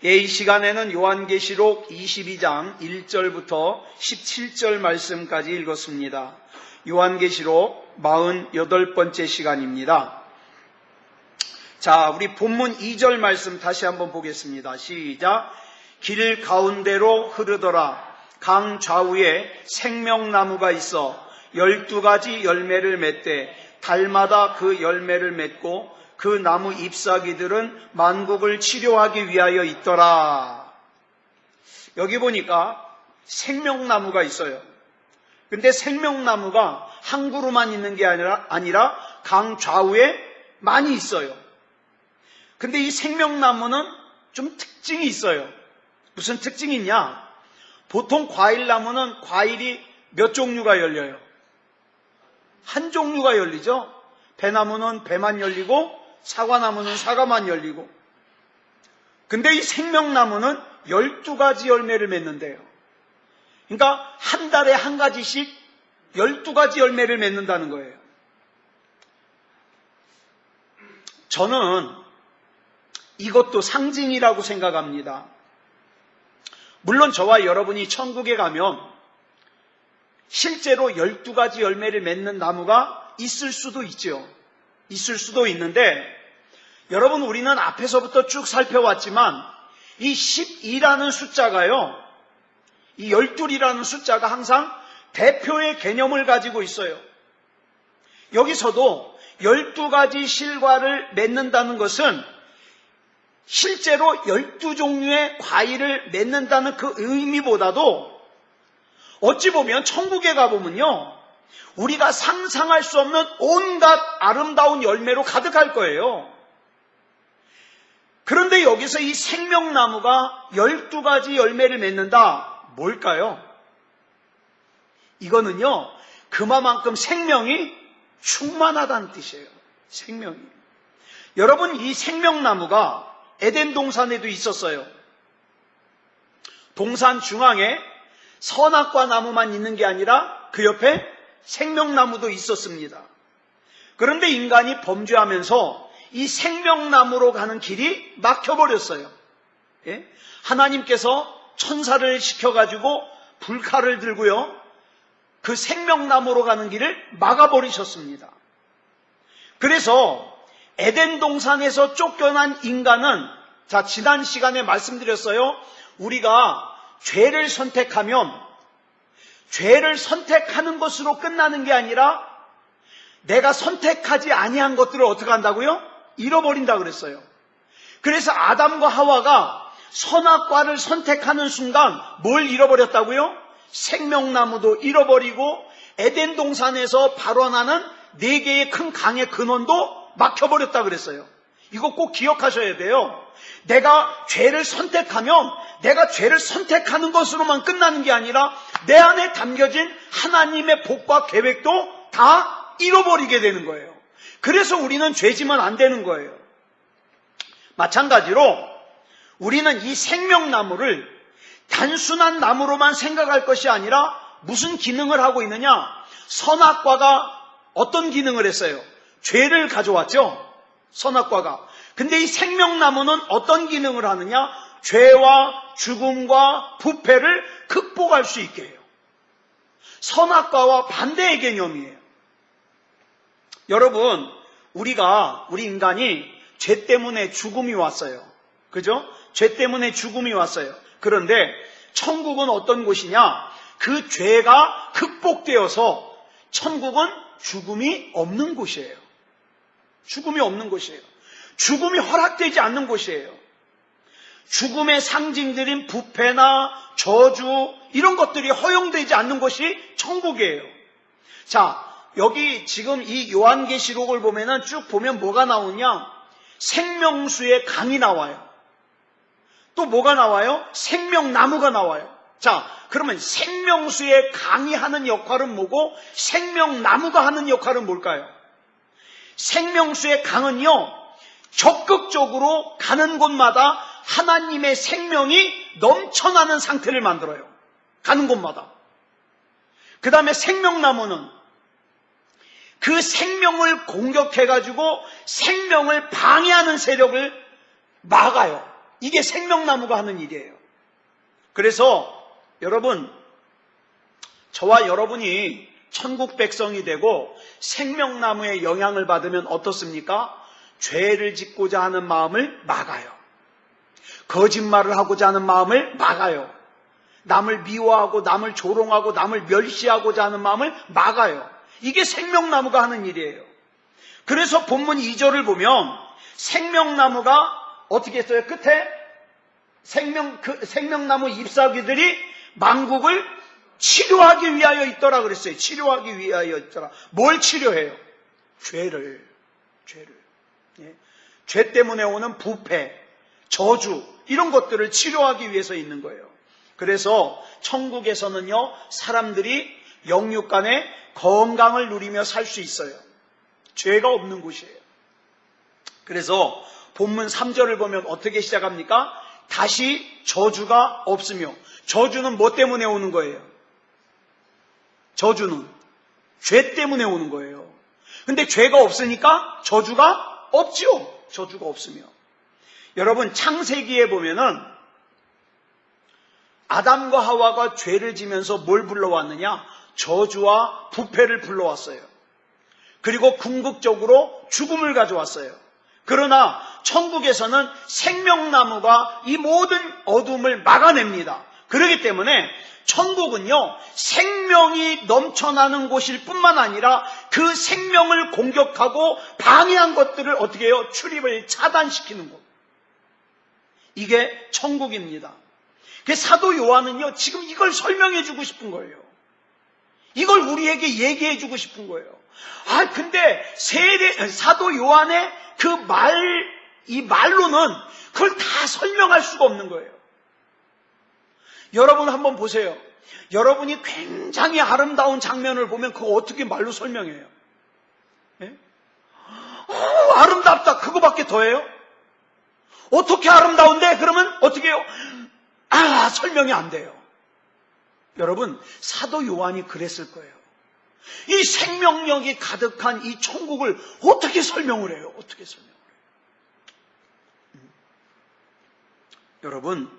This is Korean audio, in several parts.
이 시간에는 요한계시록 22장 1절부터 17절 말씀까지 읽었습니다. 요한계시록 48번째 시간입니다. 자, 우리 본문 2절 말씀 다시 한번 보겠습니다. 시작. 길 가운데로 흐르더라. 강 좌우에 생명나무가 있어 12가지 열매를 맺되 달마다 그 열매를 맺고 그 나무 잎사귀들은 만국을 치료하기 위하여 있더라. 여기 보니까 생명나무가 있어요. 근데 생명나무가 한 그루만 있는 게 아니라 강 좌우에 많이 있어요. 근데 이 생명나무는 좀 특징이 있어요. 무슨 특징이 있냐? 보통 과일나무는 과일이 몇 종류가 열려요? 한 종류가 열리죠. 배나무는 배만 열리고 사과나무는 사과만 열리고. 근데 이 생명나무는 12가지 열매를 맺는데요. 그러니까 한 달에 한 가지씩 12가지 열매를 맺는다는 거예요. 저는 이것도 상징이라고 생각합니다. 물론 저와 여러분이 천국에 가면 실제로 12가지 열매를 맺는 나무가 있을 수도 있죠. 있을 수도 있는데 여러분, 우리는 앞에서부터 쭉 살펴왔지만 이 12라는 숫자가요, 이 12이라는 숫자가 항상 대표의 개념을 가지고 있어요. 여기서도 12가지 실과를 맺는다는 것은 실제로 12종류의 과일을 맺는다는 그 의미보다도 어찌 보면 천국에 가보면요, 우리가 상상할 수 없는 온갖 아름다운 열매로 가득할 거예요. 그런데 여기서 이 생명나무가 12가지 열매를 맺는다. 뭘까요? 이거는요, 그만큼 생명이 충만하다는 뜻이에요. 생명이. 여러분, 이 생명나무가 에덴 동산에도 있었어요. 동산 중앙에 선악과 나무만 있는 게 아니라 그 옆에 생명나무도 있었습니다. 그런데 인간이 범죄하면서 이 생명나무로 가는 길이 막혀버렸어요. 예? 하나님께서 천사를 시켜가지고 불칼을 들고요, 그 생명나무로 가는 길을 막아버리셨습니다. 그래서 에덴 동산에서 쫓겨난 인간은, 자, 지난 시간에 말씀드렸어요. 우리가 죄를 선택하면 죄를 선택하는 것으로 끝나는 게 아니라 내가 선택하지 아니한 것들을 어떻게 한다고요? 잃어버린다 그랬어요. 그래서 아담과 하와가 선악과를 선택하는 순간 뭘 잃어버렸다고요? 생명나무도 잃어버리고 에덴 동산에서 발원하는 4개의 큰 강의 근원도 막혀버렸다 그랬어요. 이거 꼭 기억하셔야 돼요. 내가 죄를 선택하면 내가 죄를 선택하는 것으로만 끝나는 게 아니라 내 안에 담겨진 하나님의 복과 계획도 다 잃어버리게 되는 거예요. 그래서 우리는 죄지면 안 되는 거예요. 마찬가지로 우리는 이 생명나무를 단순한 나무로만 생각할 것이 아니라 무슨 기능을 하고 있느냐? 선악과가 어떤 기능을 했어요? 죄를 가져왔죠? 선악과가. 근데 이 생명나무는 어떤 기능을 하느냐? 죄와 죽음과 부패를 극복할 수 있게 해요. 선악과와 반대의 개념이에요. 여러분, 우리 인간이 죄 때문에 죽음이 왔어요. 그죠? 죄 때문에 죽음이 왔어요. 그런데 천국은 어떤 곳이냐? 그 죄가 극복되어서 천국은 죽음이 없는 곳이에요. 죽음이 없는 곳이에요. 죽음이 허락되지 않는 곳이에요. 죽음의 상징들인 부패나 저주 이런 것들이 허용되지 않는 곳이 천국이에요. 자, 여기 지금 이 요한계시록을 보면은 쭉 보면 뭐가 나오냐? 생명수의 강이 나와요. 또 뭐가 나와요? 생명나무가 나와요. 자, 그러면 생명수의 강이 하는 역할은 뭐고 생명나무가 하는 역할은 뭘까요? 생명수의 강은요, 적극적으로 가는 곳마다 하나님의 생명이 넘쳐나는 상태를 만들어요. 가는 곳마다. 그 다음에 생명나무는 그 생명을 공격해가지고 생명을 방해하는 세력을 막아요. 이게 생명나무가 하는 일이에요. 그래서 여러분, 저와 여러분이 천국 백성이 되고 생명나무의 영향을 받으면 어떻습니까? 죄를 짓고자 하는 마음을 막아요. 거짓말을 하고자 하는 마음을 막아요. 남을 미워하고 남을 조롱하고 남을 멸시하고자 하는 마음을 막아요. 이게 생명나무가 하는 일이에요. 그래서 본문 2절을 보면 생명나무가 어떻게 했어요? 끝에 생명나무 잎사귀들이 만국을 치료하기 위하여 있더라 그랬어요. 치료하기 위하여 있더라. 뭘 치료해요? 죄를. 예. 죄 때문에 오는 부패, 저주 이런 것들을 치료하기 위해서 있는 거예요. 그래서 천국에서는요, 사람들이 영육간의 건강을 누리며 살 수 있어요. 죄가 없는 곳이에요. 그래서 본문 3절을 보면 어떻게 시작합니까? 다시 저주가 없으며, 저주는 뭐 때문에 오는 거예요? 저주는 죄 때문에 오는 거예요. 근데 죄가 없으니까 저주가 없지요. 저주가 없으며. 여러분, 창세기에 보면은 아담과 하와가 죄를 지면서 뭘 불러왔느냐? 저주와 부패를 불러왔어요. 그리고 궁극적으로 죽음을 가져왔어요. 그러나 천국에서는 생명나무가 이 모든 어둠을 막아냅니다. 그렇기 때문에 천국은요, 생명이 넘쳐나는 곳일 뿐만 아니라 그 생명을 공격하고 방해한 것들을 어떻게 해요? 출입을 차단시키는 곳. 이게 천국입니다. 사도 요한은요, 지금 이걸 설명해 주고 싶은 거예요. 이걸 우리에게 얘기해 주고 싶은 거예요. 근데 사도 요한의 이 말로는 그걸 다 설명할 수가 없는 거예요. 여러분 한번 보세요. 여러분이 굉장히 아름다운 장면을 보면 그거 어떻게 말로 설명해요? 예? 아름답다. 그거밖에 더 해요? 어떻게 아름다운데? 그러면 어떻게 해요? 설명이 안 돼요. 여러분, 사도 요한이 그랬을 거예요. 이 생명력이 가득한 이 천국을 어떻게 설명을 해요? 어떻게 설명을 해요? 여러분,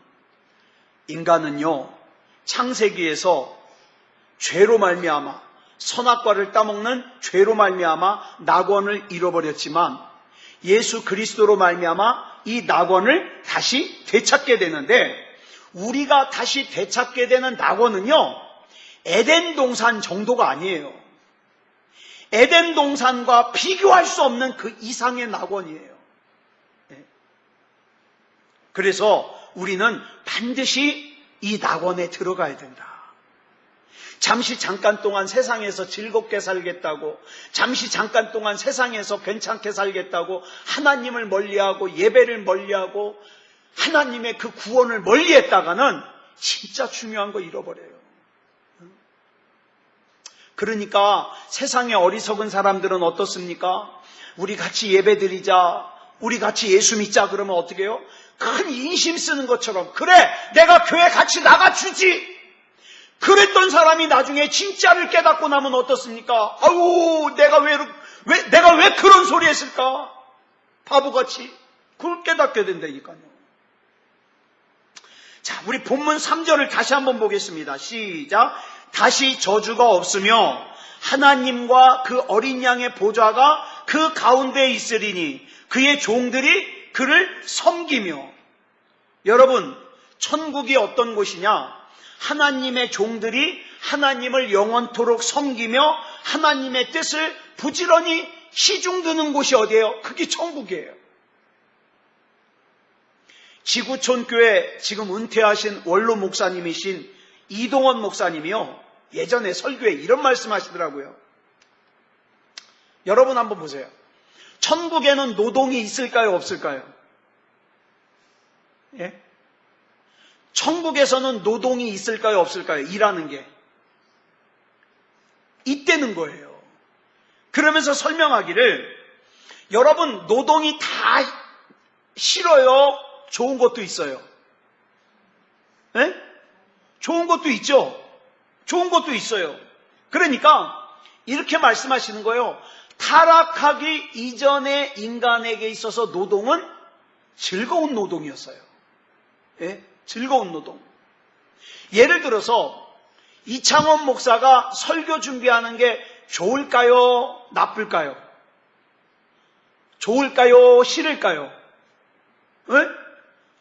인간은요, 창세기에서 죄로 말미암아, 선악과를 따먹는 죄로 말미암아 낙원을 잃어버렸지만 예수 그리스도로 말미암아 이 낙원을 다시 되찾게 되는데, 우리가 다시 되찾게 되는 낙원은요, 에덴 동산 정도가 아니에요. 에덴 동산과 비교할 수 없는 그 이상의 낙원이에요. 그래서 우리는 반드시 이 낙원에 들어가야 된다. 잠시 잠깐 동안 세상에서 즐겁게 살겠다고, 잠시 잠깐 동안 세상에서 괜찮게 살겠다고 하나님을 멀리하고 예배를 멀리하고 하나님의 그 구원을 멀리했다가는 진짜 중요한 거 잃어버려요. 그러니까 세상의 어리석은 사람들은 어떻습니까? 우리 같이 예배드리자, 우리 같이 예수 믿자 그러면 어떻게 해요? 큰 인심 쓰는 것처럼, 그래 내가 교회 같이 나가주지, 그랬던 사람이 나중에 진짜를 깨닫고 나면 어떻습니까? 내가 왜 그런 소리 했을까? 바보같이. 그걸 깨닫게 된다니까요. 자, 우리 본문 3절을 다시 한번 보겠습니다. 시작. 다시 저주가 없으며 하나님과 그 어린 양의 보좌가 그 가운데에 있으리니 그의 종들이 그를 섬기며. 여러분, 천국이 어떤 곳이냐? 하나님의 종들이 하나님을 영원토록 섬기며 하나님의 뜻을 부지런히 시중드는 곳이 어디예요? 그게 천국이에요. 지구촌교회 지금 은퇴하신 원로 목사님이신 이동원 목사님이요, 예전에 설교에 이런 말씀 하시더라고요. 여러분 한번 보세요. 천국에는 노동이 있을까요? 없을까요? 예? 천국에서는 노동이 있을까요? 없을까요? 일하는 게. 있다는 거예요. 그러면서 설명하기를, 여러분 노동이 다 싫어요? 좋은 것도 있어요? 예? 좋은 것도 있죠. 좋은 것도 있어요. 그러니까 이렇게 말씀하시는 거예요. 타락하기 이전의 인간에게 있어서 노동은 즐거운 노동이었어요. 예? 즐거운 노동. 예를 들어서 이창원 목사가 설교 준비하는 게 좋을까요? 나쁠까요? 좋을까요? 싫을까요? 예?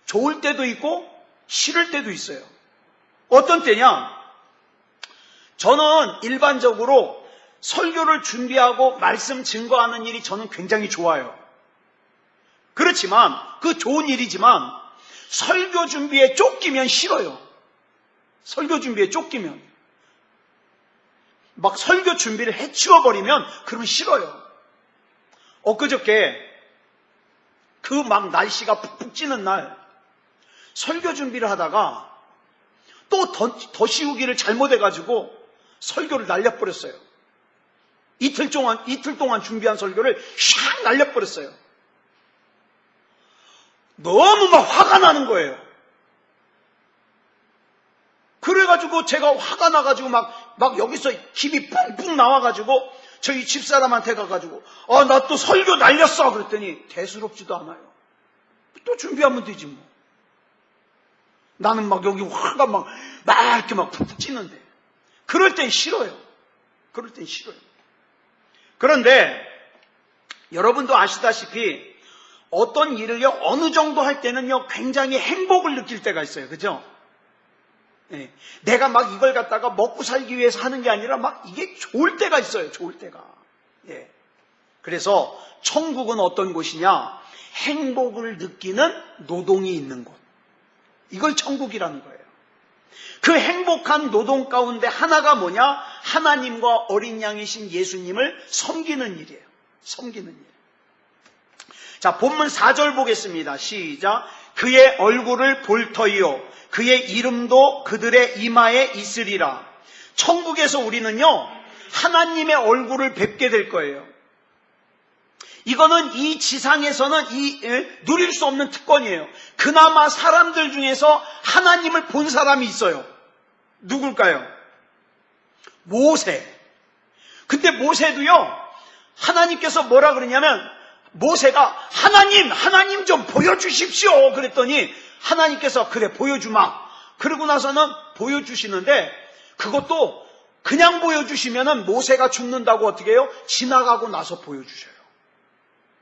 좋을 때도 있고 싫을 때도 있어요. 어떤 때냐? 저는 일반적으로 설교를 준비하고 말씀 증거하는 일이 저는 굉장히 좋아요. 그렇지만 그 좋은 일이지만 설교 준비에 쫓기면 싫어요. 설교 준비에 쫓기면 막 설교 준비를 해치워버리면 그러면 싫어요. 엊그저께 그 막 날씨가 푹푹 찌는 날 설교 준비를 하다가 또 더 씌우기를 잘못해가지고 설교를 날려버렸어요. 이틀 동안 준비한 설교를 샥 날려버렸어요. 너무 막 화가 나는 거예요. 그래가지고 제가 화가 나가지고 막 여기서 김이 뿡뿡 나와가지고 저희 집사람한테 가가지고 나 또 설교 날렸어 그랬더니 대수롭지도 않아요. 또 준비하면 되지 뭐. 나는 막 여기 화가 막 이렇게 막 푹푹 찌는데 그럴 땐 싫어요. 그럴 땐 싫어요. 그런데 여러분도 아시다시피 어떤 일을요 어느 정도 할 때는요 굉장히 행복을 느낄 때가 있어요. 그죠? 예. 내가 막 이걸 갖다가 먹고 살기 위해서 하는 게 아니라 막 이게 좋을 때가 있어요. 좋을 때가. 예. 그래서 천국은 어떤 곳이냐? 행복을 느끼는 노동이 있는 곳. 이걸 천국이라는 거예요. 그 행복한 노동 가운데 하나가 뭐냐? 하나님과 어린 양이신 예수님을 섬기는 일이에요. 섬기는 일. 자, 본문 4절 보겠습니다. 시작. 그의 얼굴을 볼 터이요 그의 이름도 그들의 이마에 있으리라. 천국에서 우리는요 하나님의 얼굴을 뵙게 될 거예요. 이거는 이 지상에서는 누릴 수 없는 특권이에요. 그나마 사람들 중에서 하나님을 본 사람이 있어요. 누굴까요? 모세. 근데 모세도요 하나님께서 뭐라 그러냐면 모세가 하나님 좀 보여주십시오 그랬더니 하나님께서 그래 보여주마. 그러고 나서는 보여주시는데 그것도 그냥 보여주시면은 모세가 죽는다고 어떻게 해요? 지나가고 나서 보여주셔요.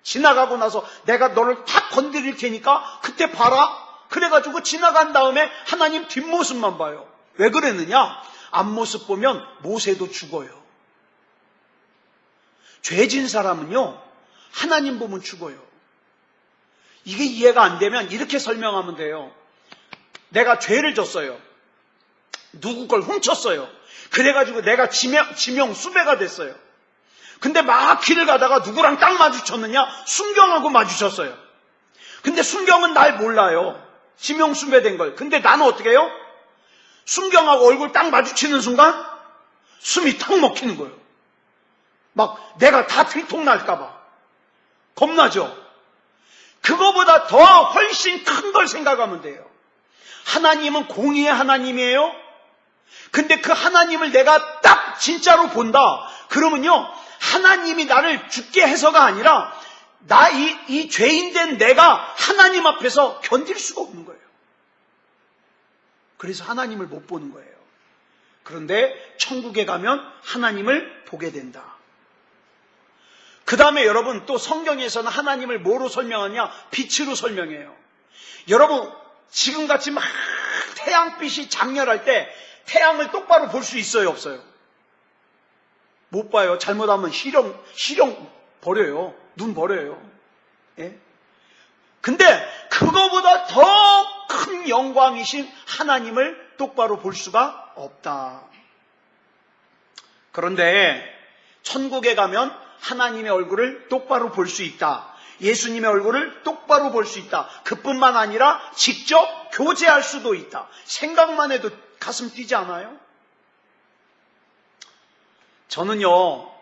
지나가고 나서 내가 너를 탁 건드릴 테니까 그때 봐라. 그래가지고 지나간 다음에 하나님 뒷모습만 봐요. 왜 그랬느냐? 앞모습 보면 모세도 죽어요. 죄진 사람은요 하나님 보면 죽어요. 이게 이해가 안 되면 이렇게 설명하면 돼요. 내가 죄를 졌어요. 누구 걸 훔쳤어요. 그래가지고 내가 지명 수배가 됐어요. 근데 막 길을 가다가 누구랑 딱 마주쳤느냐? 순경하고 마주쳤어요. 근데 순경은 날 몰라요. 지명 수배된 걸. 근데 나는 어떻게 해요? 순경하고 얼굴 딱 마주치는 순간 숨이 탁 먹히는 거예요. 막 내가 다 들통날까봐. 겁나죠? 그거보다 더 훨씬 큰 걸 생각하면 돼요. 하나님은 공의의 하나님이에요. 근데 그 하나님을 내가 딱 진짜로 본다. 그러면요 하나님이 나를 죽게 해서가 아니라 이 죄인된 내가 하나님 앞에서 견딜 수가 없는 거예요. 그래서 하나님을 못 보는 거예요. 그런데 천국에 가면 하나님을 보게 된다. 그 다음에 여러분 또 성경에서는 하나님을 뭐로 설명하냐? 빛으로 설명해요. 여러분 지금같이 막 태양빛이 장렬할 때 태양을 똑바로 볼 수 있어요? 없어요? 못 봐요. 잘못하면 시력 버려요. 눈 버려요. 예? 근데 그거보다 더 큰 영광이신 하나님을 똑바로 볼 수가 없다. 그런데 천국에 가면 하나님의 얼굴을 똑바로 볼 수 있다. 예수님의 얼굴을 똑바로 볼 수 있다. 그뿐만 아니라 직접 교제할 수도 있다. 생각만 해도 가슴 뛰지 않아요? 저는요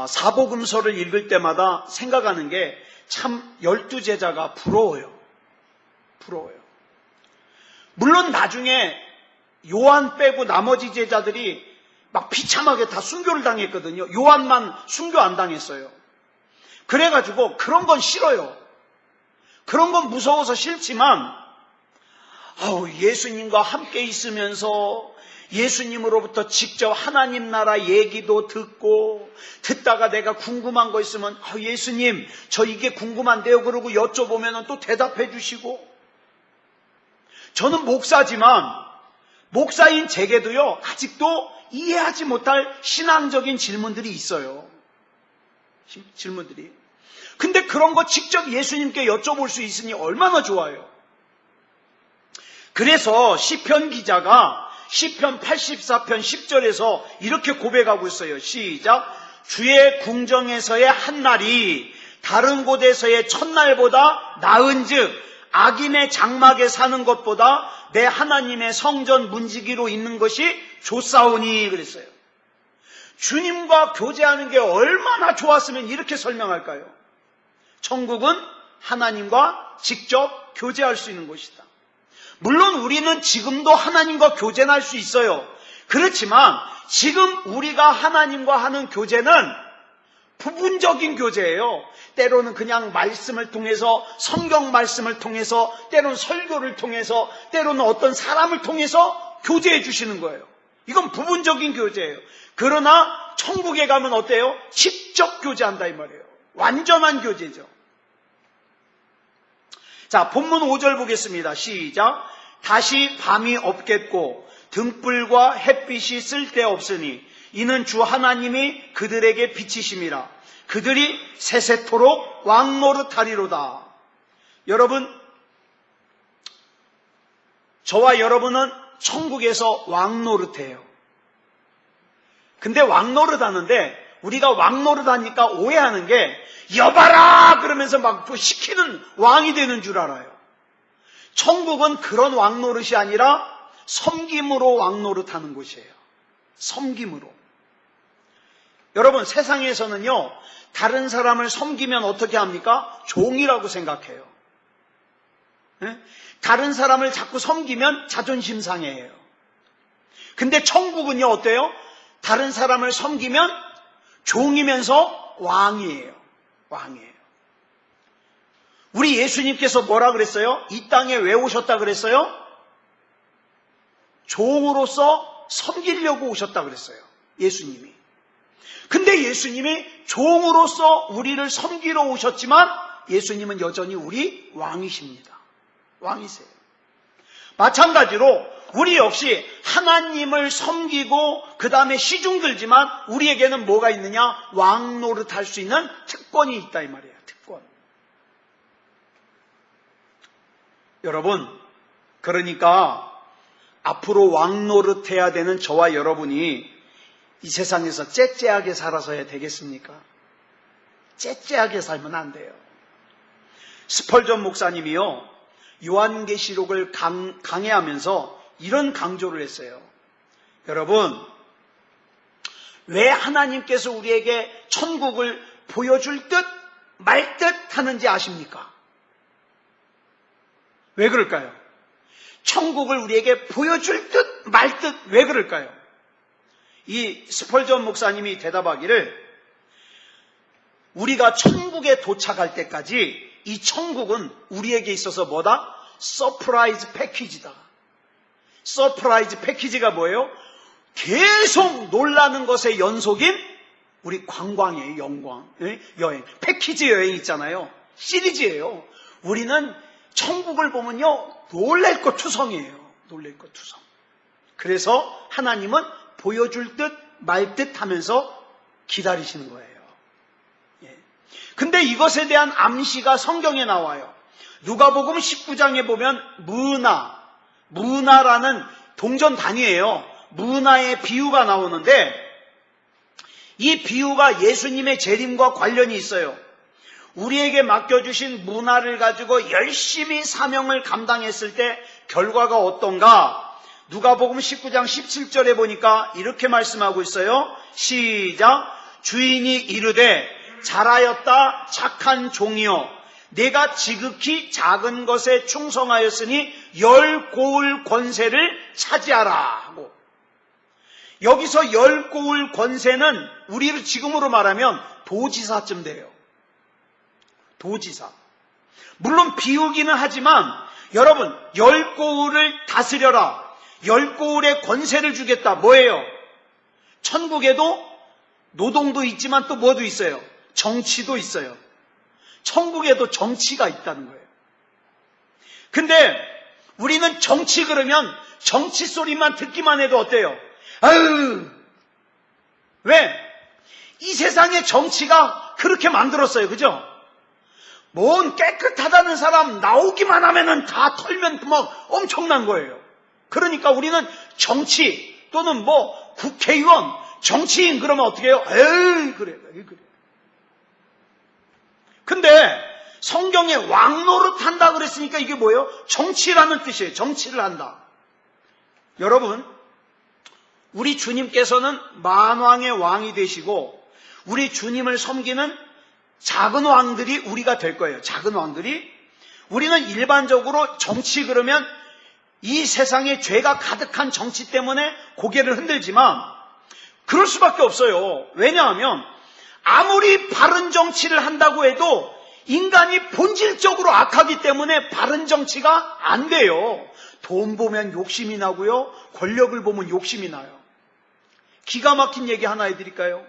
사복음서를 읽을 때마다 생각하는 게 참 12제자가 부러워요. 물론 나중에 요한 빼고 나머지 제자들이 막 비참하게 다 순교를 당했거든요. 요한만 순교 안 당했어요. 그래가지고 그런 건 싫어요. 그런 건 무서워서 싫지만 예수님과 함께 있으면서 예수님으로부터 직접 하나님 나라 얘기도 듣다가 내가 궁금한 거 있으면 예수님 저 이게 궁금한데요 그러고 여쭤보면 또 대답해 주시고, 저는 목사지만 목사인 제게도요 아직도 이해하지 못할 신앙적인 질문들이 있어요. 질문들이. 근데 그런 거 직접 예수님께 여쭤볼 수 있으니 얼마나 좋아요. 그래서 시편 기자가 시편 84편 10절에서 이렇게 고백하고 있어요. 시작. 주의 궁정에서의 한날이 다른 곳에서의 첫날보다 나은즉 악인의 장막에 사는 것보다 내 하나님의 성전 문지기로 있는 것이 좋사오니 그랬어요. 주님과 교제하는 게 얼마나 좋았으면 이렇게 설명할까요? 천국은 하나님과 직접 교제할 수 있는 곳이다. 물론 우리는 지금도 하나님과 교제는 할 수 있어요. 그렇지만 지금 우리가 하나님과 하는 교제는 부분적인 교제예요. 때로는 그냥 말씀을 통해서, 성경 말씀을 통해서, 때로는 설교를 통해서, 때로는 어떤 사람을 통해서 교제해 주시는 거예요. 이건 부분적인 교제예요. 그러나 천국에 가면 어때요? 직접 교제한다 이 말이에요. 완전한 교제죠. 자, 본문 5절 보겠습니다. 시작. 다시 밤이 없겠고 등불과 햇빛이 쓸데없으니 이는 주 하나님이 그들에게 빛이심이라. 그들이 세세토록 왕노릇하리로다. 여러분, 저와 여러분은 천국에서 왕노릇해요. 근데 왕노릇하는데 우리가 왕노릇하니까 오해하는 게 여봐라 그러면서 막 시키는 왕이 되는 줄 알아요. 천국은 그런 왕노릇이 아니라 섬김으로 왕노릇하는 곳이에요. 섬김으로. 여러분, 세상에서는요 다른 사람을 섬기면 어떻게 합니까? 종이라고 생각해요. 다른 사람을 자꾸 섬기면 자존심 상해해요. 근데 천국은요 어때요? 다른 사람을 섬기면 종이면서 왕이에요. 왕이에요. 우리 예수님께서 뭐라 그랬어요? 이 땅에 왜 오셨다 그랬어요? 종으로서 섬기려고 오셨다 그랬어요. 예수님이. 근데 예수님이 종으로서 우리를 섬기러 오셨지만 예수님은 여전히 우리 왕이십니다. 왕이세요. 마찬가지로 우리 역시 하나님을 섬기고 그 다음에 시중 들지만 우리에게는 뭐가 있느냐? 왕노릇할 수 있는 특권이 있다 이 말이에요. 특권. 여러분, 그러니까 앞으로 왕노릇해야 되는 저와 여러분이 이 세상에서 째째하게 살아서야 되겠습니까? 째째하게 살면 안 돼요. 스펄전 목사님이요 요한계시록을 강해하면서 이런 강조를 했어요. 여러분, 왜 하나님께서 우리에게 천국을 보여줄 듯 말 듯 하는지 아십니까? 왜 그럴까요? 천국을 우리에게 보여줄 듯 말 듯 왜 그럴까요? 이 스펄전 목사님이 대답하기를 우리가 천국에 도착할 때까지 이 천국은 우리에게 있어서 뭐다? 서프라이즈 패키지다. 서프라이즈 패키지가 뭐예요? 계속 놀라는 것의 연속인 우리 관광이에요. 영광, 여행. 패키지 여행 있잖아요. 시리즈예요. 우리는 천국을 보면요 놀랄 것 투성이에요. 놀랄 것 투성. 그래서 하나님은 보여줄 듯 말 듯 하면서 기다리시는 거예요. 근데 이것에 대한 암시가 성경에 나와요. 누가복음 19장에 보면 문화라는 동전 단위예요. 문화의 비유가 나오는데 이 비유가 예수님의 재림과 관련이 있어요. 우리에게 맡겨주신 문화를 가지고 열심히 사명을 감당했을 때 결과가 어떤가? 누가복음 19장 17절에 보니까 이렇게 말씀하고 있어요. 시작. 주인이 이르되 잘하였다 착한 종이여 내가 지극히 작은 것에 충성하였으니 10고을 권세를 차지하라 하고, 여기서 10고을 권세는 우리를 지금으로 말하면 도지사쯤 돼요. 도지사. 물론 비유기는 하지만 여러분, 열 고울을 다스려라. 열 고울의 권세를 주겠다. 뭐예요? 천국에도 노동도 있지만 또 뭐도 있어요? 정치도 있어요. 천국에도 정치가 있다는 거예요. 근데 우리는 정치 그러면 정치 소리만 듣기만 해도 어때요? 아유, 왜? 이 세상의 정치가 그렇게 만들었어요. 그죠? 뭔 깨끗하다는 사람 나오기만 하면은 다 털면 막 엄청난 거예요. 그러니까 우리는 정치 또는 뭐 국회의원, 정치인 그러면 어떻게 해요? 에이, 그래. 근데 성경에 왕노릇 한다 그랬으니까 이게 뭐예요? 정치라는 뜻이에요. 정치를 한다. 여러분, 우리 주님께서는 만왕의 왕이 되시고 우리 주님을 섬기는 작은 왕들이 우리가 될 거예요. 작은 왕들이. 우리는 일반적으로 정치 그러면 이 세상에 죄가 가득한 정치 때문에 고개를 흔들지만 그럴 수밖에 없어요. 왜냐하면 아무리 바른 정치를 한다고 해도 인간이 본질적으로 악하기 때문에 바른 정치가 안 돼요. 돈 보면 욕심이 나고요. 권력을 보면 욕심이 나요. 기가 막힌 얘기 하나 해드릴까요?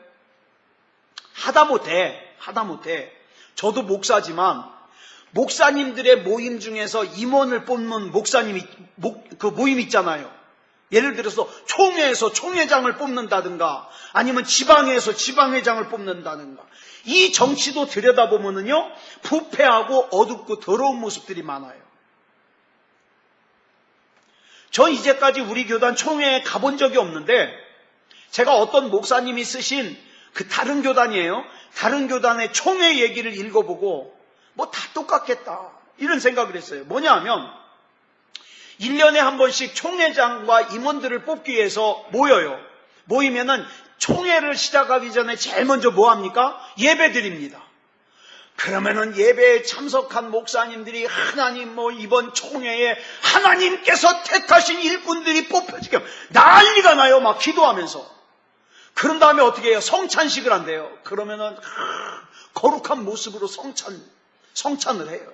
하다못해 저도 목사지만 목사님들의 모임 중에서 임원을 뽑는 목사님이 그 모임 있잖아요. 예를 들어서 총회에서 총회장을 뽑는다든가 아니면 지방에서 지방회장을 뽑는다든가 이 정치도 들여다보면은요 부패하고 어둡고 더러운 모습들이 많아요. 전 이제까지 우리 교단 총회에 가본 적이 없는데 제가 어떤 목사님이 쓰신 그 다른 교단이에요. 다른 교단의 총회 얘기를 읽어보고 뭐 다 똑같겠다 이런 생각을 했어요. 뭐냐 하면 1년에 한 번씩 총회장과 임원들을 뽑기 위해서 모여요. 모이면은 총회를 시작하기 전에 제일 먼저 뭐 합니까? 예배 드립니다. 그러면은 예배에 참석한 목사님들이 하나님 이번 총회에 하나님께서 택하신 일꾼들이 뽑혀지게 난리가 나요. 막 기도하면서. 그런 다음에 어떻게 해요? 성찬식을 한대요. 그러면은 거룩한 모습으로 성찬을 해요.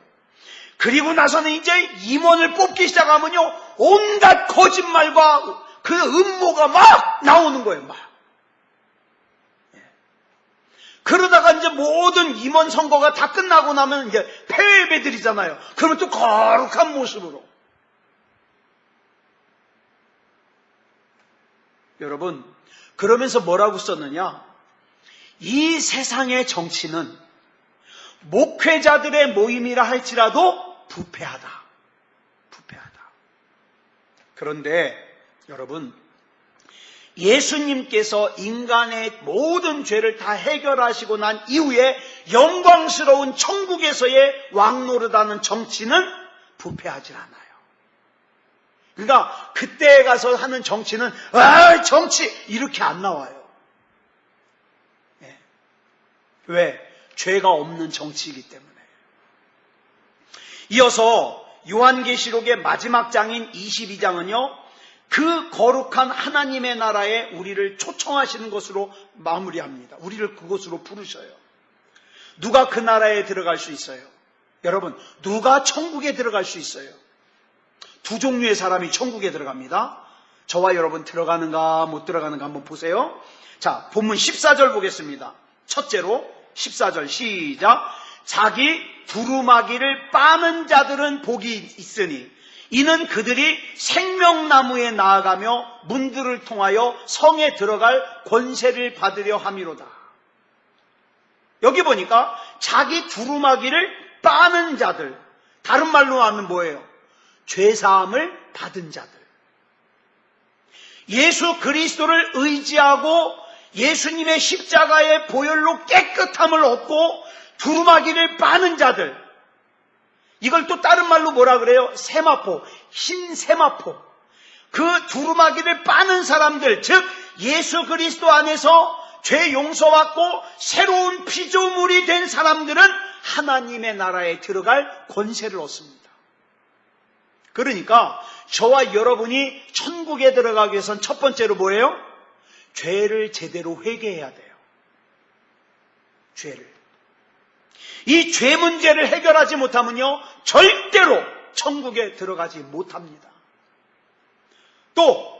그리고 나서는 이제 임원을 뽑기 시작하면요 온갖 거짓말과 그 음모가 막 나오는 거예요. 막. 그러다가 이제 모든 임원 선거가 다 끝나고 나면 이제 폐회배 드리잖아요. 그러면 또 거룩한 모습으로. 여러분, 그러면서 뭐라고 썼느냐? 이 세상의 정치는 목회자들의 모임이라 할지라도 부패하다. 그런데 여러분, 예수님께서 인간의 모든 죄를 다 해결하시고 난 이후에 영광스러운 천국에서의 왕노릇하는 정치는 부패하지 않아요. 그러니까 그때에 가서 하는 정치는 정치 이렇게 안 나와요. 왜? 죄가 없는 정치이기 때문에. 이어서 요한계시록의 마지막 장인 22장은요. 그 거룩한 하나님의 나라에 우리를 초청하시는 것으로 마무리합니다. 우리를 그곳으로 부르셔요. 누가 그 나라에 들어갈 수 있어요? 여러분, 누가 천국에 들어갈 수 있어요? 두 종류의 사람이 천국에 들어갑니다. 저와 여러분 들어가는가 못 들어가는가 한번 보세요. 자, 본문 14절 보겠습니다. 첫째로 14절 시작. 자기 두루마기를 빠는 자들은 복이 있으니 이는 그들이 생명나무에 나아가며 문들을 통하여 성에 들어갈 권세를 받으려 함이로다. 여기 보니까 자기 두루마기를 빠는 자들, 다른 말로 하면 뭐예요? 죄사함을 받은 자들. 예수 그리스도를 의지하고 예수님의 십자가의 보혈로 깨끗함을 얻고 두루마기를 빠는 자들. 이걸 또 다른 말로 뭐라 그래요? 세마포, 흰 세마포. 그 두루마기를 빠는 사람들, 즉 예수 그리스도 안에서 죄 용서받고 새로운 피조물이 된 사람들은 하나님의 나라에 들어갈 권세를 얻습니다. 그러니까 저와 여러분이 천국에 들어가기 위해서는 첫 번째로 뭐예요? 죄를 제대로 회개해야 돼요. 죄를. 이 죄 문제를 해결하지 못하면요 절대로 천국에 들어가지 못합니다. 또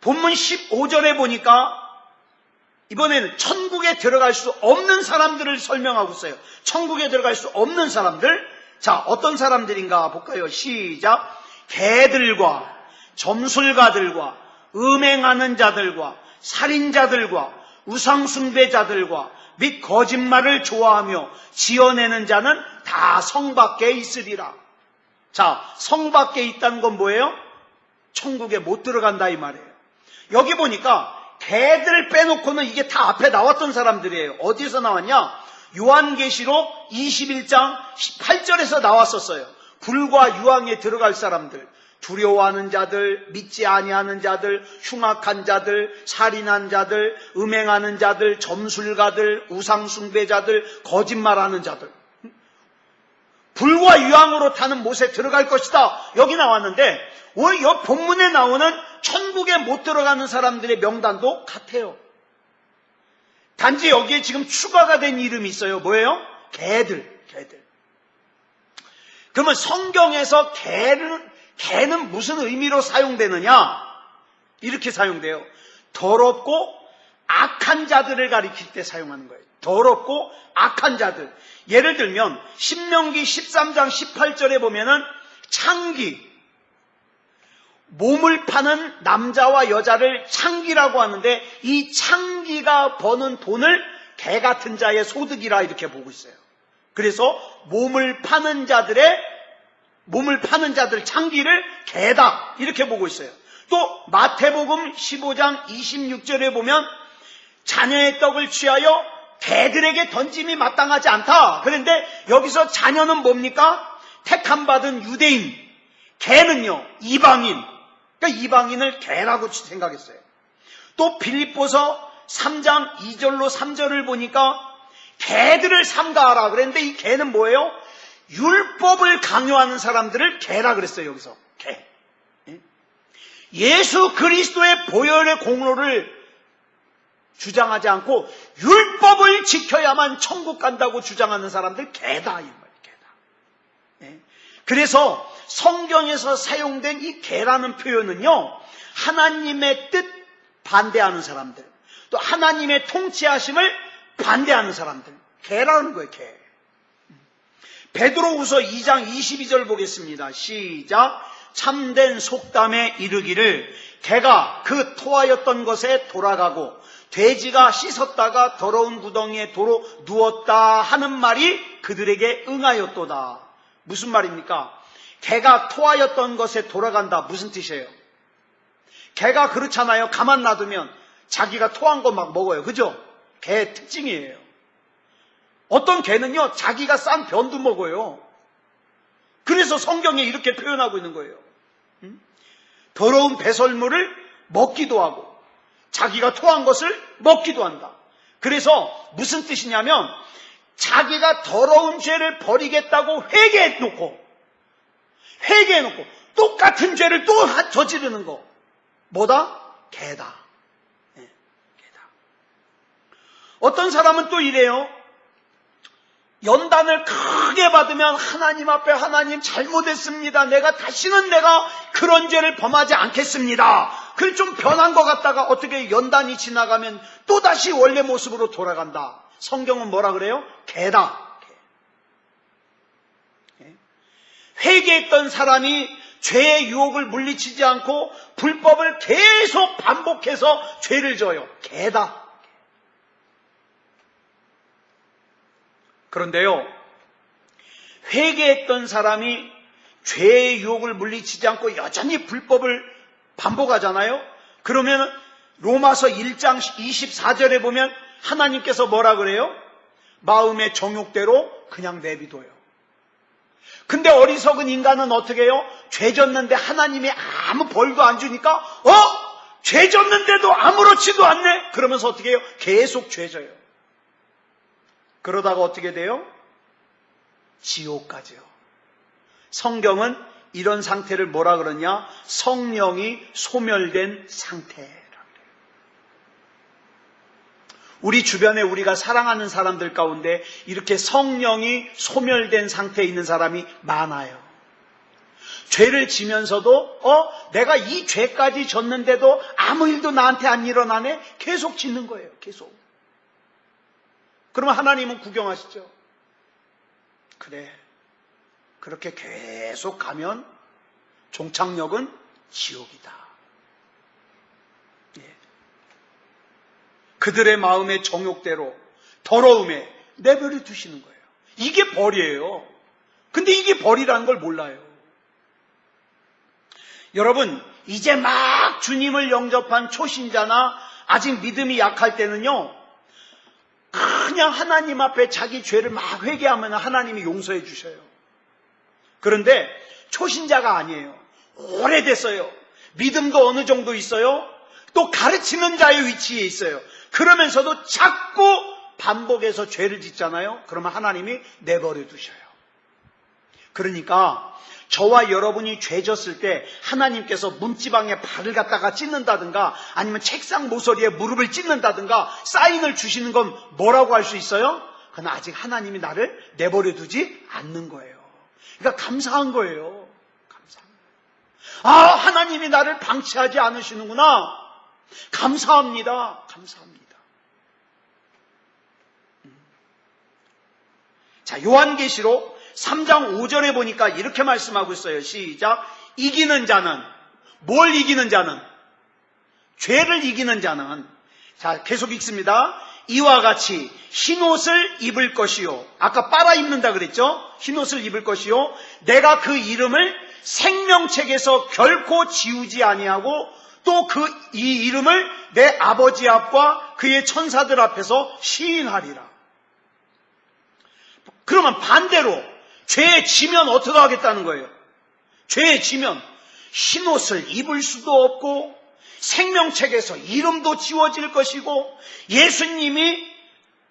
본문 15절에 보니까 이번에는 천국에 들어갈 수 없는 사람들을 설명하고 있어요. 천국에 들어갈 수 없는 사람들. 자, 어떤 사람들인가 볼까요? 시작. 개들과 점술가들과 음행하는 자들과 살인자들과 우상숭배자들과 및 거짓말을 좋아하며 지어내는 자는 다 성 밖에 있으리라. 자, 성 밖에 있다는 건 뭐예요? 천국에 못 들어간다 이 말이에요. 여기 보니까 개들 빼놓고는 이게 다 앞에 나왔던 사람들이에요. 어디서 나왔냐? 요한계시록 21장 18절에서 나왔었어요. 불과 유황에 들어갈 사람들, 두려워하는 자들, 믿지 아니하는 자들, 흉악한 자들, 살인한 자들, 음행하는 자들, 점술가들, 우상숭배자들, 거짓말하는 자들. 불과 유황으로 타는 못에 들어갈 것이다. 여기 나왔는데 이 본문에 나오는 천국에 못 들어가는 사람들의 명단도 같아요. 단지 여기에 지금 추가가 된 이름이 있어요. 뭐예요? 개들. 그러면 성경에서 개는 무슨 의미로 사용되느냐? 이렇게 사용돼요. 더럽고 악한 자들을 가리킬 때 사용하는 거예요. 더럽고 악한 자들. 예를 들면 신명기 13장 18절에 보면은 창기, 몸을 파는 남자와 여자를 창기라고 하는데 이 창기가 버는 돈을 개 같은 자의 소득이라 이렇게 보고 있어요. 그래서 몸을 파는 자들 창기를 개다 이렇게 보고 있어요. 또 마태복음 15장 26절에 보면 자녀의 떡을 취하여 개들에게 던짐이 마땅하지 않다. 그런데 여기서 자녀는 뭡니까? 택함받은 유대인, 개는요 이방인. 그러니까 이방인을 개라고 생각했어요. 또 빌립보서 3장 2절로 3절을 보니까 개들을 삼가하라 그랬는데 이 개는 뭐예요? 율법을 강요하는 사람들을 개라 그랬어요. 여기서 개. 예수 그리스도의 보혈의 공로를 주장하지 않고 율법을 지켜야만 천국 간다고 주장하는 사람들 개다 이 말이에요. 개다. 그래서 성경에서 사용된 이 개라는 표현은요, 하나님의 뜻 반대하는 사람들, 또 하나님의 통치하심을 반대하는 사람들, 개라는 거예요. 개. 베드로후서 2장 22절 보겠습니다. 시작. 참된 속담에 이르기를 개가 그 토하였던 것에 돌아가고 돼지가 씻었다가 더러운 구덩이에 도로 누웠다 하는 말이 그들에게 응하였도다. 무슨 말입니까? 개가 토하였던 것에 돌아간다. 무슨 뜻이에요? 개가 그렇잖아요. 가만 놔두면 자기가 토한 거 막 먹어요. 그죠? 개의 특징이에요. 어떤 개는요, 자기가 싼 변도 먹어요. 그래서 성경에 이렇게 표현하고 있는 거예요. 더러운 배설물을 먹기도 하고 자기가 토한 것을 먹기도 한다. 그래서 무슨 뜻이냐면 자기가 더러운 죄를 버리겠다고 회개해놓고 똑같은 죄를 또 저지르는 거. 뭐다? 개다. 개다. 어떤 사람은 또 이래요. 연단을 크게 받으면 하나님 앞에 하나님 잘못했습니다. 다시는 내가 그런 죄를 범하지 않겠습니다. 그래 좀 변한 것 같다가 어떻게 연단이 지나가면 또다시 원래 모습으로 돌아간다. 성경은 뭐라 그래요? 개다. 회개했던 사람이 죄의 유혹을 물리치지 않고 불법을 계속 반복해서 죄를 져요. 개다. 그런데요, 회개했던 사람이 죄의 유혹을 물리치지 않고 여전히 불법을 반복하잖아요. 그러면 로마서 1장 24절에 보면 하나님께서 뭐라 그래요? 마음의 정욕대로 그냥 내비둬요. 근데 어리석은 인간은 어떻게 해요? 죄 졌는데 하나님이 아무 벌도 안 주니까 죄 졌는데도 아무렇지도 않네? 그러면서 어떻게 해요? 계속 죄 져요. 그러다가 어떻게 돼요? 지옥 가죠. 성경은 이런 상태를 뭐라 그러냐? 성령이 소멸된 상태라고 그래요. 우리 주변에 우리가 사랑하는 사람들 가운데 이렇게 성령이 소멸된 상태에 있는 사람이 많아요. 죄를 지면서도 내가 이 죄까지 졌는데도 아무 일도 나한테 안 일어나네? 계속 짓는 거예요. 계속. 그러면 하나님은 구경하시죠. 그래, 그렇게 계속 가면 종착역은 지옥이다. 예. 그들의 마음의 정욕대로 더러움에 내버려 두시는 거예요. 이게 벌이에요. 근데 이게 벌이라는 걸 몰라요. 여러분, 이제 막 주님을 영접한 초신자나 아직 믿음이 약할 때는요, 그냥 하나님 앞에 자기 죄를 막 회개하면 하나님이 용서해 주셔요. 그런데 초신자가 아니에요. 오래됐어요. 믿음도 어느 정도 있어요. 또 가르치는 자의 위치에 있어요. 그러면서도 자꾸 반복해서 죄를 짓잖아요. 그러면 하나님이 내버려 두셔요. 그러니까 저와 여러분이 죄 졌을 때 하나님께서 문지방에 발을 갖다가 찢는다든가 아니면 책상 모서리에 무릎을 찢는다든가 사인을 주시는 건 뭐라고 할 수 있어요? 그건 아직 하나님이 나를 내버려 두지 않는 거예요. 그러니까 감사한 거예요. 감사한 거예요. 하나님이 나를 방치하지 않으시는구나. 감사합니다. 감사합니다. 자, 요한계시록 3장 5절에 보니까 이렇게 말씀하고 있어요. 시작. 이기는 자는, 뭘 이기는 자는? 죄를 이기는 자는, 자, 계속 읽습니다. 이와 같이 흰옷을 입을 것이요. 아까 빨아 입는다 그랬죠? 흰옷을 입을 것이요. 내가 그 이름을 생명책에서 결코 지우지 아니하고 또 이 이름을 내 아버지 앞과 그의 천사들 앞에서 시인하리라. 그러면 반대로 죄에 지면 어떻게 하겠다는 거예요? 죄에 지면 흰옷을 입을 수도 없고 생명책에서 이름도 지워질 것이고 예수님이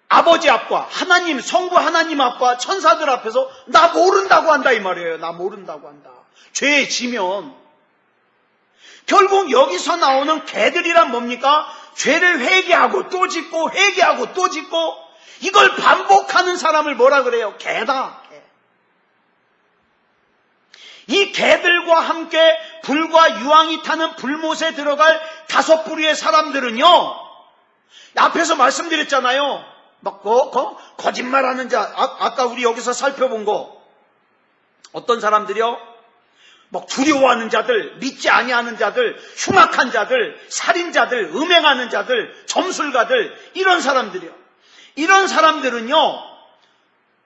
아버지 앞과 하나님, 성부 하나님 앞과 천사들 앞에서 나 모른다고 한다 이 말이에요. 나 모른다고 한다. 죄에 지면 결국 여기서 나오는 개들이란 뭡니까? 죄를 회개하고 또 짓고 회개하고 또 짓고 이걸 반복하는 사람을 뭐라 그래요? 개다. 이 개들과 함께 불과 유황이 타는 불못에 들어갈 5부류의 사람들은요, 앞에서 말씀드렸잖아요. 막 거짓말하는 자, 아까 우리 여기서 살펴본 거, 어떤 사람들이요? 막 두려워하는 자들, 믿지 아니하는 자들, 흉악한 자들, 살인자들, 음행하는 자들, 점술가들, 이런 사람들이요. 이런 사람들은요,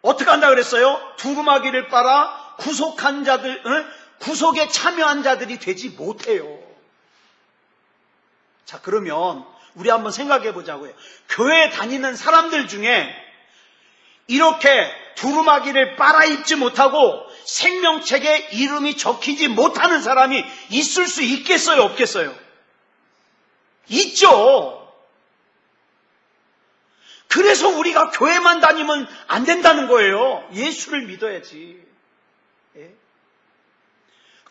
어떻게 한다 그랬어요? 두루마기를 빨아 구속한 자들, 구속에 참여한 자들이 되지 못해요. 자, 그러면 우리 한번 생각해 보자고요. 교회 다니는 사람들 중에 이렇게 두루마기를 빨아 입지 못하고 생명책에 이름이 적히지 못하는 사람이 있을 수 있겠어요? 없겠어요? 있죠. 그래서 우리가 교회만 다니면 안 된다는 거예요. 예수를 믿어야지. 예?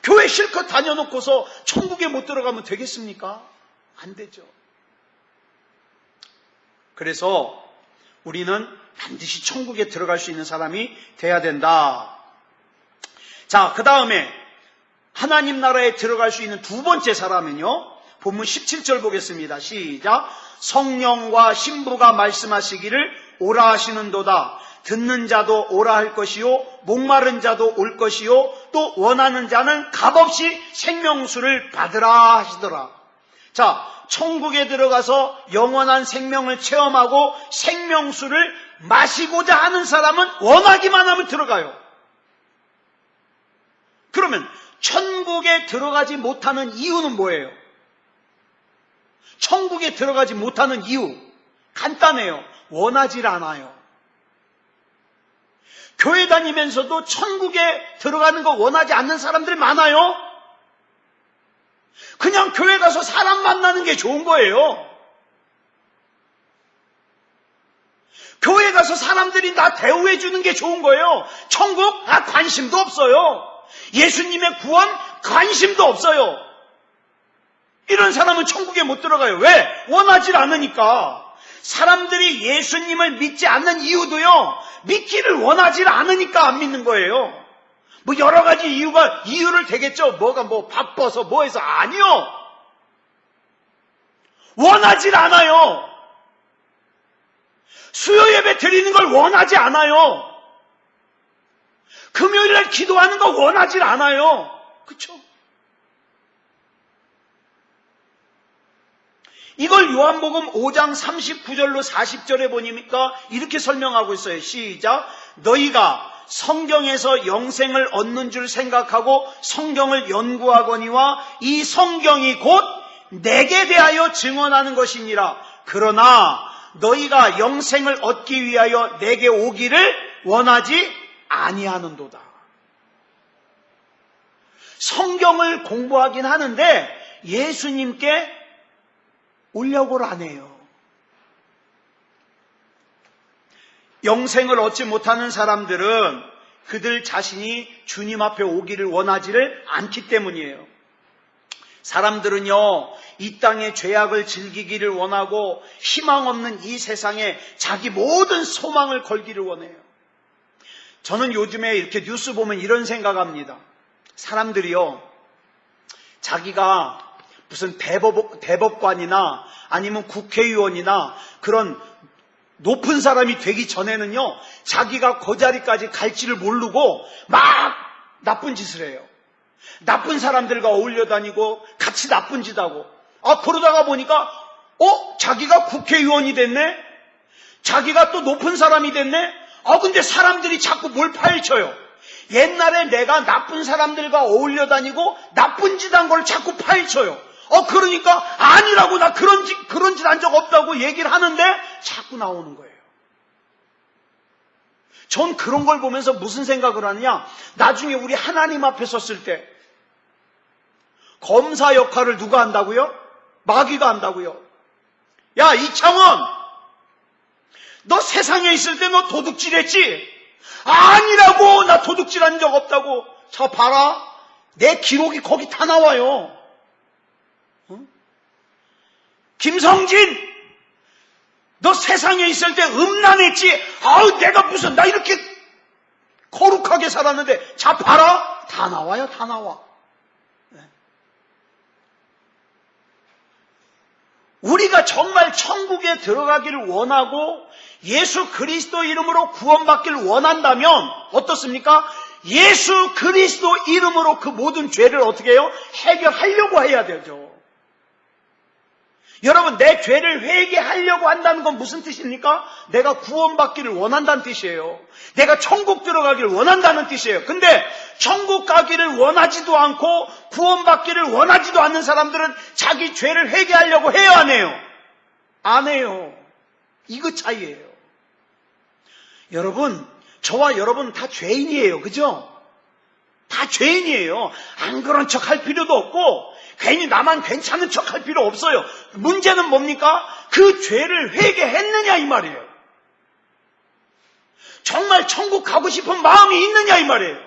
교회 실컷 다녀놓고서 천국에 못 들어가면 되겠습니까? 안 되죠. 그래서 우리는 반드시 천국에 들어갈 수 있는 사람이 돼야 된다. 자, 그 다음에 하나님 나라에 들어갈 수 있는 두 번째 사람은요, 본문 17절 보겠습니다. 시작. 성령과 신부가 말씀하시기를 오라 하시는도다. 듣는 자도 오라 할 것이요, 목마른 자도 올 것이요, 또 원하는 자는 값없이 생명수를 받으라 하시더라. 자, 천국에 들어가서 영원한 생명을 체험하고 생명수를 마시고자 하는 사람은 원하기만 하면 들어가요. 그러면 천국에 들어가지 못하는 이유는 뭐예요? 천국에 들어가지 못하는 이유 간단해요. 원하지 않아요. 교회 다니면서도 천국에 들어가는 거 원하지 않는 사람들 많아요. 그냥 교회 가서 사람 만나는 게 좋은 거예요. 교회 가서 사람들이 나 대우해 주는 게 좋은 거예요. 천국? 관심도 없어요. 예수님의 구원? 관심도 없어요. 이런 사람은 천국에 못 들어가요. 왜? 원하지 않으니까. 사람들이 예수님을 믿지 않는 이유도요, 믿기를 원하지 않으니까 안 믿는 거예요. 뭐 여러 가지 이유를 대겠죠. 뭐가 뭐 바빠서 뭐 해서. 아니요. 원하질 않아요. 수요 예배 드리는 걸 원하지 않아요. 금요일날 기도하는 거 원하질 않아요. 그렇죠? 이걸 요한복음 5장 39절로 40절에 보니까 이렇게 설명하고 있어요. 시작. 너희가 성경에서 영생을 얻는 줄 생각하고 성경을 연구하거니와 이 성경이 곧 내게 대하여 증언하는 것이니라. 그러나 너희가 영생을 얻기 위하여 내게 오기를 원하지 아니하는도다. 성경을 공부하긴 하는데 예수님께 오려고를 안 해요. 영생을 얻지 못하는 사람들은 그들 자신이 주님 앞에 오기를 원하지를 않기 때문이에요. 사람들은요, 이 땅의 죄악을 즐기기를 원하고 희망 없는 이 세상에 자기 모든 소망을 걸기를 원해요. 저는 요즘에 이렇게 뉴스 보면 이런 생각합니다. 사람들이요, 자기가 무슨 대법관이나 아니면 국회의원이나 그런 높은 사람이 되기 전에는요, 자기가 그 자리까지 갈지를 모르고 막 나쁜 짓을 해요. 나쁜 사람들과 어울려 다니고 같이 나쁜 짓 하고. 그러다가 보니까 자기가 국회의원이 됐네? 자기가 또 높은 사람이 됐네? 근데 사람들이 자꾸 뭘 파헤쳐요. 옛날에 내가 나쁜 사람들과 어울려 다니고 나쁜 짓 한 걸 자꾸 파헤쳐요. 그러니까 아니라고, 나 그런 짓 한 적 없다고 얘기를 하는데 자꾸 나오는 거예요. 전 그런 걸 보면서 무슨 생각을 하느냐, 나중에 우리 하나님 앞에 섰을 때 검사 역할을 누가 한다고요? 마귀가 한다고요. 야, 이창원, 너 세상에 있을 때 너 도둑질했지? 아니라고, 나 도둑질한 적 없다고. 자, 봐라, 내 기록이 거기 다 나와요. 김성진, 너 세상에 있을 때 음란했지? 내가 무슨, 나 이렇게 거룩하게 살았는데, 자, 봐라, 다 나와요, 다 나와. 우리가 정말 천국에 들어가기를 원하고 예수 그리스도 이름으로 구원받기를 원한다면 어떻습니까? 예수 그리스도 이름으로 그 모든 죄를 어떻게 해요? 해결하려고 해야 되죠. 여러분, 내 죄를 회개하려고 한다는 건 무슨 뜻입니까? 내가 구원받기를 원한다는 뜻이에요. 내가 천국 들어가기를 원한다는 뜻이에요. 근데 천국 가기를 원하지도 않고 구원받기를 원하지도 않는 사람들은 자기 죄를 회개하려고 해요, 안 해요? 안 해요. 이거 차이예요. 여러분, 저와 여러분 다 죄인이에요. 그죠? 다 죄인이에요. 안 그런 척 할 필요도 없고 괜히 나만 괜찮은 척 할 필요 없어요. 문제는 뭡니까? 그 죄를 회개했느냐 이 말이에요. 정말 천국 가고 싶은 마음이 있느냐 이 말이에요.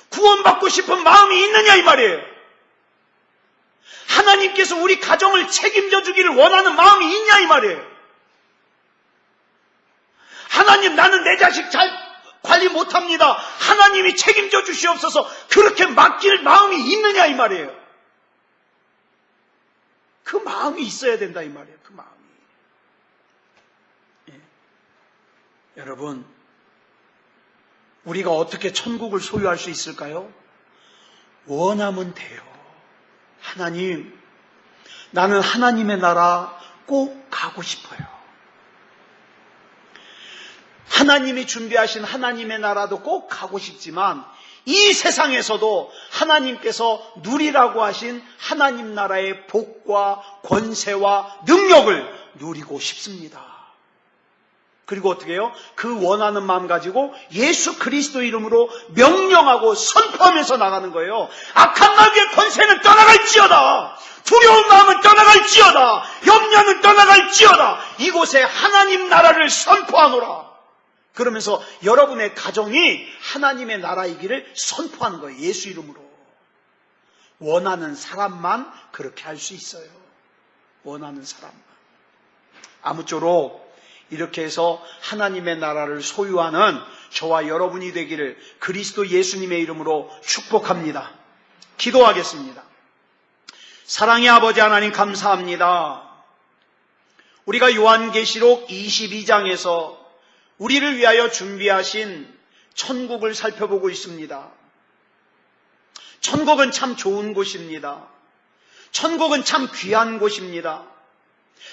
구원받고 싶은 마음이 있느냐 이 말이에요. 하나님께서 우리 가정을 책임져 주기를 원하는 마음이 있냐 이 말이에요. 하나님, 나는 내 자식 잘 관리 못합니다. 하나님이 책임져 주시옵소서. 그렇게 맡길 마음이 있느냐 이 말이에요. 그 마음이 있어야 된다 이 말이에요. 그 마음이. 예. 여러분, 우리가 어떻게 천국을 소유할 수 있을까요? 원하면 돼요. 하나님, 나는 하나님의 나라 꼭 가고 싶어요. 하나님이 준비하신 하나님의 나라도 꼭 가고 싶지만 이 세상에서도 하나님께서 누리라고 하신 하나님 나라의 복과 권세와 능력을 누리고 싶습니다. 그리고 어떻게 해요? 그 원하는 마음 가지고 예수 그리스도 이름으로 명령하고 선포하면서 나가는 거예요. 악한 마귀의 권세는 떠나갈지어다. 두려운 마음은 떠나갈지어다. 염려는 떠나갈지어다. 이곳에 하나님 나라를 선포하노라. 그러면서 여러분의 가정이 하나님의 나라이기를 선포하는 거예요. 예수 이름으로. 원하는 사람만 그렇게 할 수 있어요. 원하는 사람만. 아무쪼록 이렇게 해서 하나님의 나라를 소유하는 저와 여러분이 되기를 그리스도 예수님의 이름으로 축복합니다. 기도하겠습니다. 사랑의 아버지 하나님 감사합니다. 우리가 요한계시록 22장에서 우리를 위하여 준비하신 천국을 살펴보고 있습니다. 천국은 참 좋은 곳입니다. 천국은 참 귀한 곳입니다.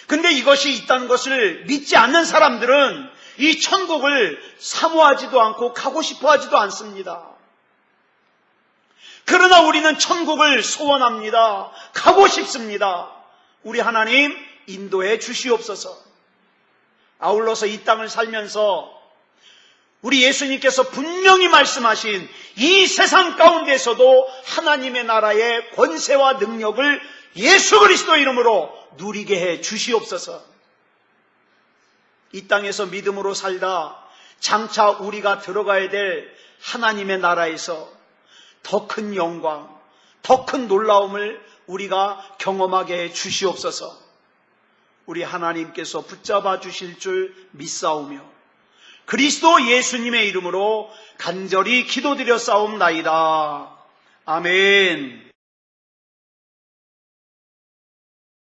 근데 이것이 있다는 것을 믿지 않는 사람들은 이 천국을 사모하지도 않고 가고 싶어 하지도 않습니다. 그러나 우리는 천국을 소원합니다. 가고 싶습니다. 우리 하나님 인도해 주시옵소서. 아울러서 이 땅을 살면서 우리 예수님께서 분명히 말씀하신 이 세상 가운데서도 하나님의 나라의 권세와 능력을 예수 그리스도 이름으로 누리게 해 주시옵소서. 이 땅에서 믿음으로 살다 장차 우리가 들어가야 될 하나님의 나라에서 더 큰 영광, 더 큰 놀라움을 우리가 경험하게 해 주시옵소서. 우리 하나님께서 붙잡아 주실 줄 믿사오며 그리스도 예수님의 이름으로 간절히 기도드려 싸움나이다. 아멘.